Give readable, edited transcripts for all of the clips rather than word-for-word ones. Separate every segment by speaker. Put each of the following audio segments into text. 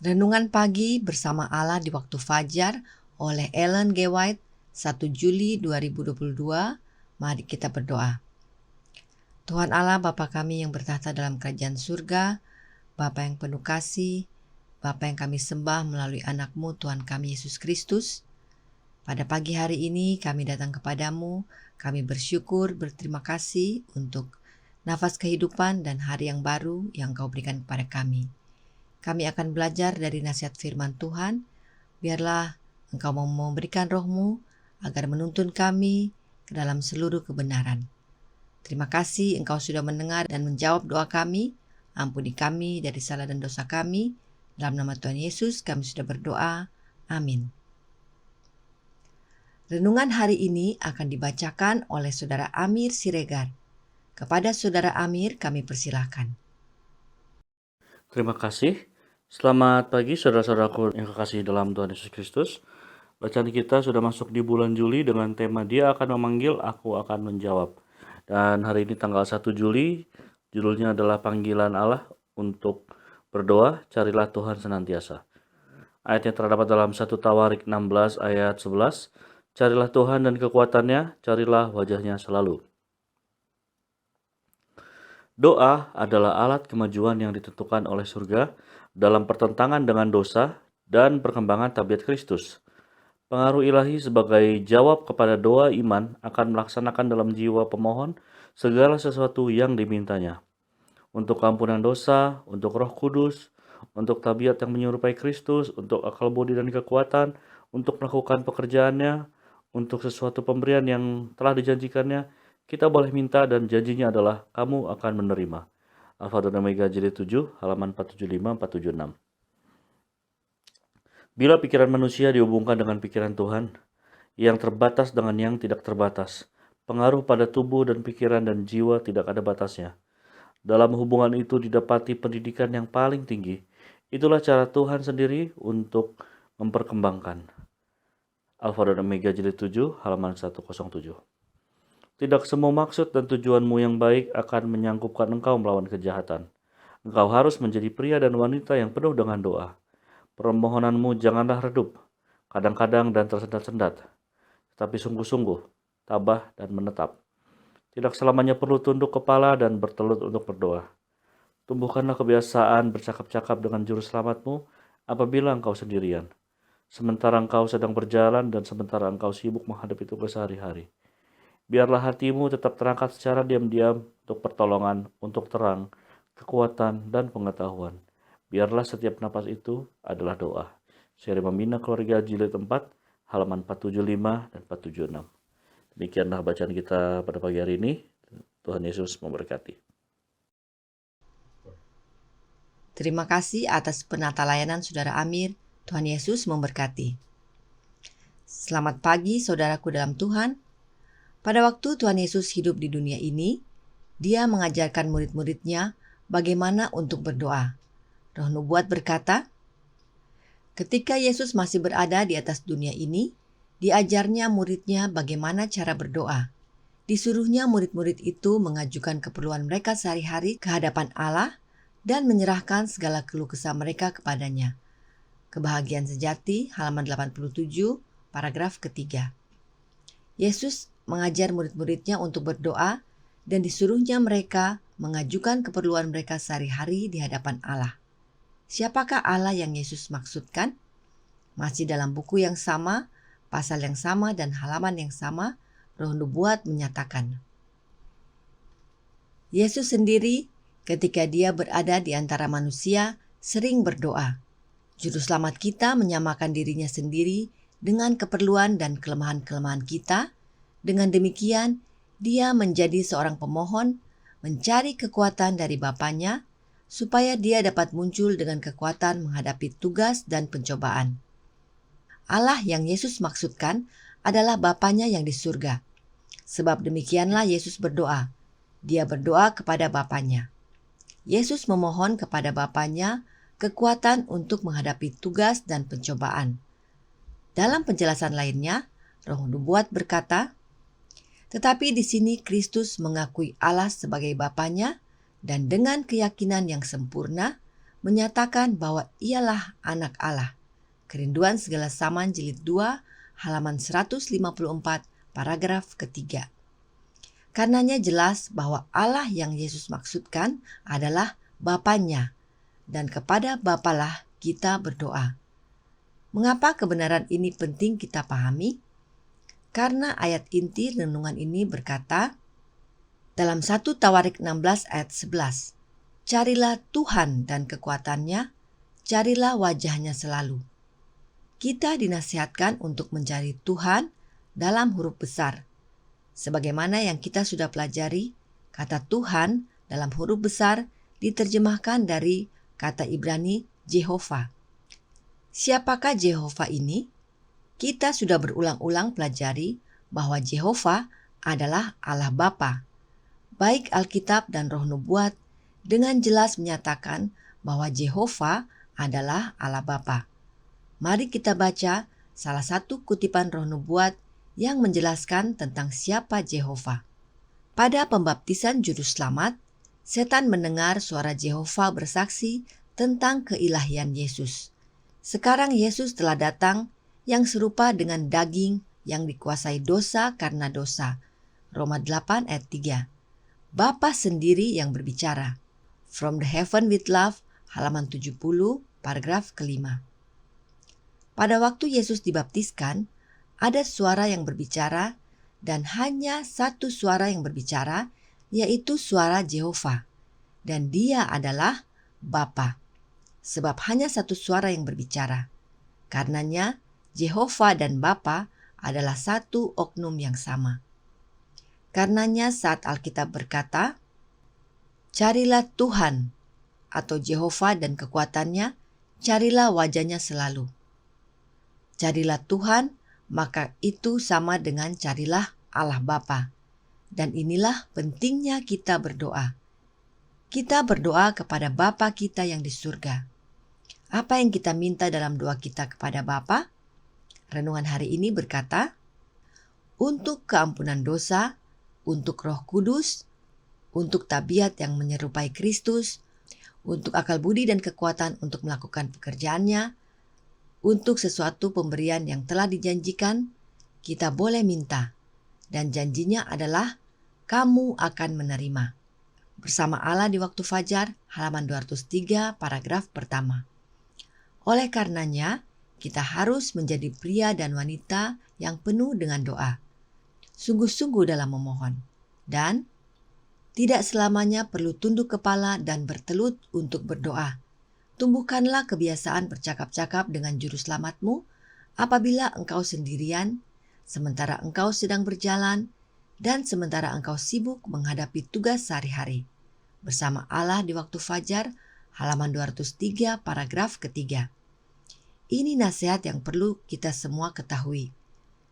Speaker 1: Renungan pagi bersama Allah di waktu fajar oleh Ellen G. White, 1 Juli 2022. Mari kita berdoa. Tuhan Allah, Bapa kami yang bertahta dalam kerajaan surga, Bapa yang penuh kasih, Bapa yang kami sembah melalui anak-Mu Tuhan kami Yesus Kristus. Pada pagi hari ini kami datang kepadamu, kami bersyukur, berterima kasih untuk nafas kehidupan dan hari yang baru yang Kau berikan kepada kami. Kami akan belajar dari nasihat firman Tuhan. Biarlah Engkau mau memberikan roh-Mu agar menuntun kami ke dalam seluruh kebenaran. Terima kasih Engkau sudah mendengar dan menjawab doa kami. Ampuni kami dari salah dan dosa kami. Dalam nama Tuhan Yesus kami sudah berdoa. Amin. Renungan hari ini akan dibacakan oleh Saudara Amir Siregar. Kepada Saudara Amir kami persilahkan.
Speaker 2: Terima kasih. Selamat pagi saudara-saudaraku yang kekasih dalam Tuhan Yesus Kristus. Bacaan kita sudah masuk di bulan Juli dengan tema Dia akan memanggil, aku akan menjawab. Dan hari ini tanggal 1 Juli, judulnya adalah Panggilan Allah untuk berdoa, carilah Tuhan senantiasa. Ayatnya terdapat dalam 1 Tawarik 16 ayat 11. Carilah Tuhan dan kekuatannya, carilah wajahnya selalu. Doa adalah alat kemajuan yang ditentukan oleh surga dalam pertentangan dengan dosa dan perkembangan tabiat Kristus. Pengaruh ilahi sebagai jawab kepada doa iman akan melaksanakan dalam jiwa pemohon segala sesuatu yang dimintanya. Untuk ampunan dosa, untuk Roh Kudus, untuk tabiat yang menyerupai Kristus, untuk akal budi dan kekuatan, untuk melakukan pekerjaannya, untuk sesuatu pemberian yang telah dijanjikannya, kita boleh minta dan janjinya adalah kamu akan menerima. Alfa dan Omega jilid 7 halaman 475-476. Bila pikiran manusia dihubungkan dengan pikiran Tuhan, yang terbatas dengan yang tidak terbatas, pengaruh pada tubuh dan pikiran dan jiwa tidak ada batasnya. Dalam hubungan itu didapati pendidikan yang paling tinggi. Itulah cara Tuhan sendiri untuk memperkembangkan. Alfa dan Omega jilid 7 halaman 107. Tidak semua maksud dan tujuanmu yang baik akan menyangkupkan engkau melawan kejahatan. Engkau harus menjadi pria dan wanita yang penuh dengan doa. Permohonanmu janganlah redup, kadang-kadang dan tersendat-sendat, tetapi sungguh-sungguh, tabah dan menetap. Tidak selamanya perlu tunduk kepala dan bertelut untuk berdoa. Tumbuhkanlah kebiasaan bercakap-cakap dengan juru selamatmu apabila engkau sendirian, sementara engkau sedang berjalan dan sementara engkau sibuk menghadapi tugas sehari-hari. Biarlah hatimu tetap terangkat secara diam-diam untuk pertolongan, untuk terang, kekuatan, dan pengetahuan. Biarlah setiap napas itu adalah doa. Seri Membina Keluarga jilid 4, halaman 475 dan 476. Demikianlah bacaan kita pada pagi hari ini. Tuhan Yesus memberkati.
Speaker 1: Terima kasih atas penata layanan Saudara Amir. Tuhan Yesus memberkati. Selamat pagi saudaraku dalam Tuhan. Pada waktu Tuhan Yesus hidup di dunia ini, Dia mengajarkan murid-muridnya bagaimana untuk berdoa. Roh Nubuat berkata, ketika Yesus masih berada di atas dunia ini, diajarnya muridnya bagaimana cara berdoa. Disuruhnya murid-murid itu mengajukan keperluan mereka sehari-hari ke hadapan Allah dan menyerahkan segala keluh kesah mereka kepadanya. Kebahagiaan sejati, halaman 87, paragraf ketiga. Yesus mengajar murid-muridnya untuk berdoa dan disuruhnya mereka mengajukan keperluan mereka sehari-hari di hadapan Allah. Siapakah Allah yang Yesus maksudkan? Masih dalam buku yang sama, pasal yang sama dan halaman yang sama, Roh Nubuat menyatakan, Yesus sendiri ketika Dia berada di antara manusia sering berdoa. Juru selamat kita menyamakan dirinya sendiri dengan keperluan dan kelemahan-kelemahan kita. Dengan demikian, Dia menjadi seorang pemohon, mencari kekuatan dari Bapanya, supaya Dia dapat muncul dengan kekuatan menghadapi tugas dan pencobaan. Allah yang Yesus maksudkan adalah Bapanya yang di surga. Sebab demikianlah Yesus berdoa. Dia berdoa kepada Bapanya. Yesus memohon kepada Bapanya kekuatan untuk menghadapi tugas dan pencobaan. Dalam penjelasan lainnya, Roh Nubuat berkata, tetapi di sini Kristus mengakui Allah sebagai Bapanya dan dengan keyakinan yang sempurna menyatakan bahwa ialah anak Allah. Kerinduan Segala Zaman jilid 2 halaman 154 paragraf ketiga. Karenanya jelas bahwa Allah yang Yesus maksudkan adalah Bapanya, dan kepada Bapalah kita berdoa. Mengapa kebenaran ini penting kita pahami? Karena ayat inti renungan ini berkata dalam 1 Tawarik 16 ayat 11, carilah Tuhan dan kekuatannya, carilah wajahnya selalu. Kita dinasihatkan untuk mencari Tuhan dalam huruf besar. Sebagaimana yang kita sudah pelajari, kata Tuhan dalam huruf besar diterjemahkan dari kata Ibrani Jehovah. Siapakah Jehovah ini? Kita sudah berulang-ulang pelajari bahwa Jehovah adalah Allah Bapa. Baik Alkitab dan Roh Nubuat dengan jelas menyatakan bahwa Jehovah adalah Allah Bapa. Mari kita baca salah satu kutipan Roh Nubuat yang menjelaskan tentang siapa Jehovah. Pada pembaptisan Juru Selamat, setan mendengar suara Jehovah bersaksi tentang keilahian Yesus. Sekarang Yesus telah datang yang serupa dengan daging yang dikuasai dosa karena dosa. Roma 8 ayat 3. Bapa sendiri yang berbicara. From the Heaven with Love, halaman 70, paragraf kelima. Pada waktu Yesus dibaptiskan, ada suara yang berbicara dan hanya satu suara yang berbicara, yaitu suara Jehovah. Dan dia adalah Bapa. Sebab hanya satu suara yang berbicara. Karenanya, Jehovah dan Bapa adalah satu oknum yang sama. Karenanya saat Alkitab berkata, carilah Tuhan atau Jehovah dan kekuatannya, carilah wajahnya selalu. Carilah Tuhan, maka itu sama dengan carilah Allah Bapa. Dan inilah pentingnya kita berdoa. Kita berdoa kepada Bapa kita yang di surga. Apa yang kita minta dalam doa kita kepada Bapa? Renungan hari ini berkata, untuk keampunan dosa, untuk Roh Kudus, untuk tabiat yang menyerupai Kristus, untuk akal budi dan kekuatan untuk melakukan pekerjaannya, untuk sesuatu pemberian yang telah dijanjikan, kita boleh minta. Dan janjinya adalah, kamu akan menerima. Bersama Allah di waktu fajar, halaman 203, paragraf pertama. Oleh karenanya, kita harus menjadi pria dan wanita yang penuh dengan doa. Sungguh-sungguh dalam memohon. Dan tidak selamanya perlu tunduk kepala dan bertelut untuk berdoa. Tumbuhkanlah kebiasaan bercakap-cakap dengan juru selamatmu apabila engkau sendirian, sementara engkau sedang berjalan, dan sementara engkau sibuk menghadapi tugas sehari-hari. Bersama Allah di waktu fajar, halaman 203, paragraf ketiga. Ini nasihat yang perlu kita semua ketahui.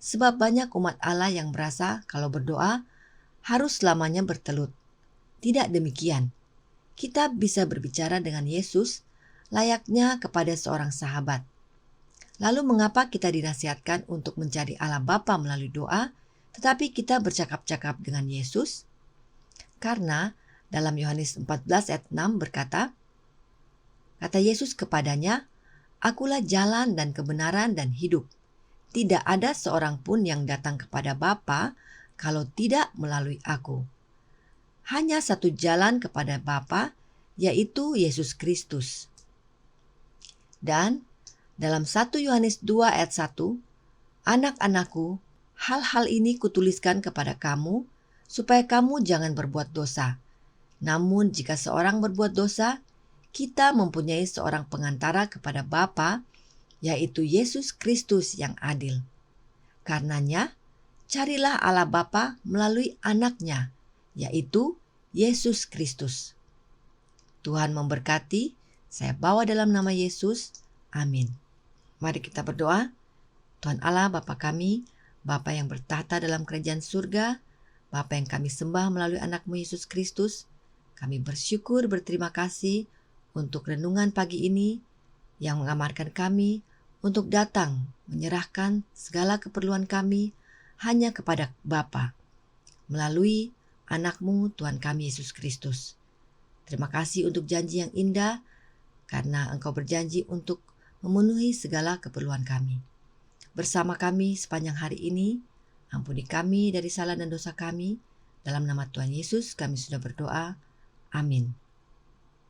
Speaker 1: Sebab banyak umat Allah yang merasa kalau berdoa harus selamanya bertelut. Tidak demikian. Kita bisa berbicara dengan Yesus layaknya kepada seorang sahabat. Lalu mengapa kita dinasihatkan untuk mencari Allah Bapa melalui doa, tetapi kita bercakap-cakap dengan Yesus? Karena dalam Yohanes 14 ayat 6 berkata, kata Yesus kepadanya, akulah jalan dan kebenaran dan hidup. Tidak ada seorang pun yang datang kepada Bapa kalau tidak melalui aku. Hanya satu jalan kepada Bapa, yaitu Yesus Kristus. Dan dalam 1 Yohanes 2 ayat 1, anak-anakku, hal-hal ini kutuliskan kepada kamu, supaya kamu jangan berbuat dosa. Namun jika seorang berbuat dosa, kita mempunyai seorang pengantara kepada Bapa, yaitu Yesus Kristus yang adil. Karenanya, carilah Allah Bapa melalui anaknya, yaitu Yesus Kristus. Tuhan memberkati, saya bawa dalam nama Yesus, amin. Mari kita berdoa. Tuhan Allah Bapa kami, Bapa yang bertahta dalam kerajaan surga, Bapa yang kami sembah melalui anakmu Yesus Kristus, kami bersyukur berterima kasih untuk renungan pagi ini yang mengamarkan kami untuk datang menyerahkan segala keperluan kami hanya kepada Bapa melalui anakmu Tuhan kami Yesus Kristus. Terima kasih untuk janji yang indah karena Engkau berjanji untuk memenuhi segala keperluan kami. Bersama kami sepanjang hari ini, ampuni kami dari salah dan dosa kami. Dalam nama Tuhan Yesus kami sudah berdoa. Amin.